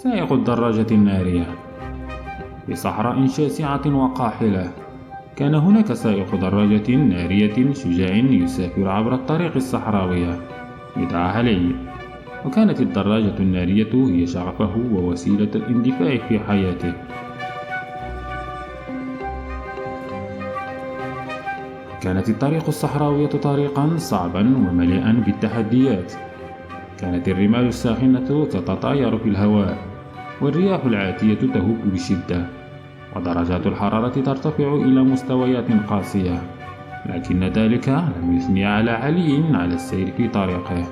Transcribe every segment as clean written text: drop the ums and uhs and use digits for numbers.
سائق الدراجة النارية. في صحراء شاسعة وقاحلة، كان هناك سائق دراجة نارية شجاع يسافر عبر الطريق الصحراوية. يدعى علي، وكانت الدراجة النارية هي شغفه ووسيلة الاندفاع في حياته. كانت الطريق الصحراوية طريقا صعبا ومليئا بالتحديات. كانت الرمال الساخنة تتطاير في الهواء، والرياح العاتية تهب بشدة، ودرجات الحرارة ترتفع إلى مستويات قاسية. لكن ذلك لم يثني على علي على السير في طريقه.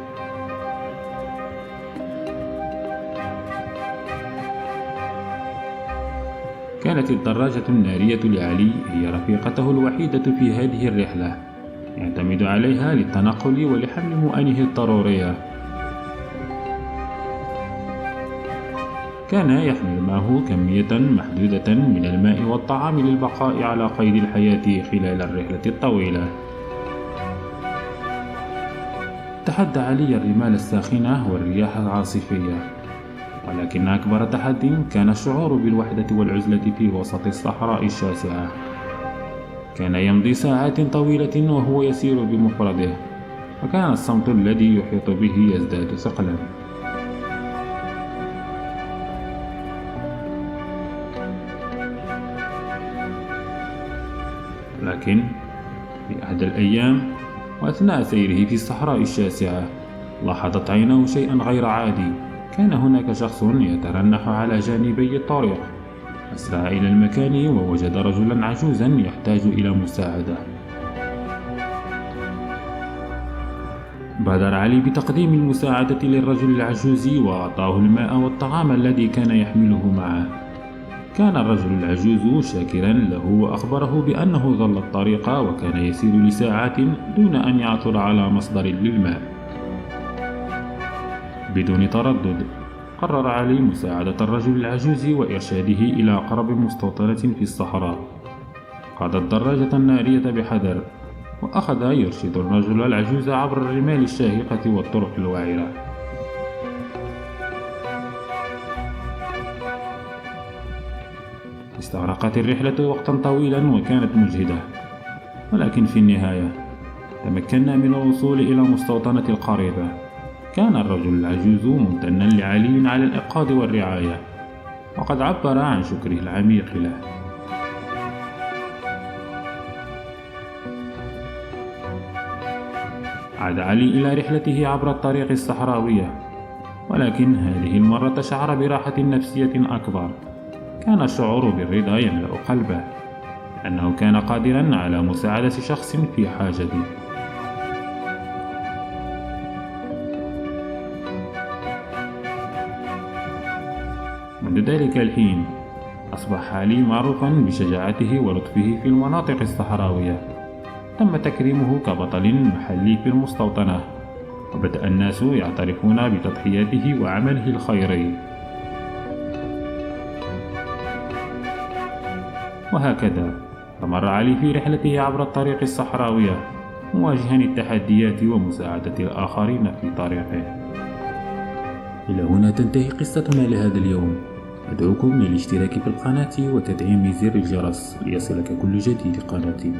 كانت الدراجة النارية لعلي هي رفيقته الوحيدة في هذه الرحلة، يعتمد عليها للتنقل ولحمل مؤنه الضرورية. كان يحمل معه كمية محدودة من الماء والطعام للبقاء على قيد الحياة خلال الرحلة الطويلة. تحدى علي الرمال الساخنة والرياح العاصفية، ولكن أكبر تحدي كان الشعور بالوحدة والعزلة في وسط الصحراء الشاسعة. كان يمضي ساعات طويلة وهو يسير بمفرده، وكان الصمت الذي يحيط به يزداد ثقلا. لكن في أحد الأيام، وأثناء سيره في الصحراء الشاسعة، لاحظت عينه شيئا غير عادي. كان هناك شخص يترنح على جانبي الطريق. أسرع إلى المكان ووجد رجلا عجوزا يحتاج إلى مساعدة. بادر علي بتقديم المساعدة للرجل العجوز وأعطاه الماء والطعام الذي كان يحمله معه. كان الرجل العجوز شاكرا له وأخبره بأنه ضل الطريق وكان يسير لساعات دون أن يعثر على مصدر للماء. بدون تردد قرر علي مساعدة الرجل العجوز وإرشاده إلى أقرب مستوطنة في الصحراء. قاد الدراجة النارية بحذر، وأخذ يرشد الرجل العجوز عبر الرمال الشاهقة والطرق الوعرة. استغرقت الرحلة وقتا طويلا وكانت مجهدة، ولكن في النهاية تمكنا من الوصول إلى المستوطنة القريبة. كان الرجل العجوز ممتنا لعلي على الإنقاذ والرعاية، وقد عبر عن شكره العميق له. عاد علي إلى رحلته عبر الطريق الصحراوية، ولكن هذه المرة شعر براحة نفسية أكبر. كان الشعور بالرضا يملأ قلبه، لأنه كان قادرا على مساعدة شخص في حاجته. منذ ذلك الحين أصبح علي معروفا بشجاعته ولطفه في المناطق الصحراوية. تم تكريمه كبطل محلي في المستوطنة، وبدأ الناس يعترفون بتضحياته وعمله الخيري. وهكذا استمر علي في رحلته عبر الطريق الصحراوية، مواجها التحديات ومساعدة الآخرين في طريقه. إلى هنا تنتهي قصتنا لهذا اليوم. أدعوكم للاشتراك في القناة وتدعيم زر الجرس ليصلك كل جديد قناتي.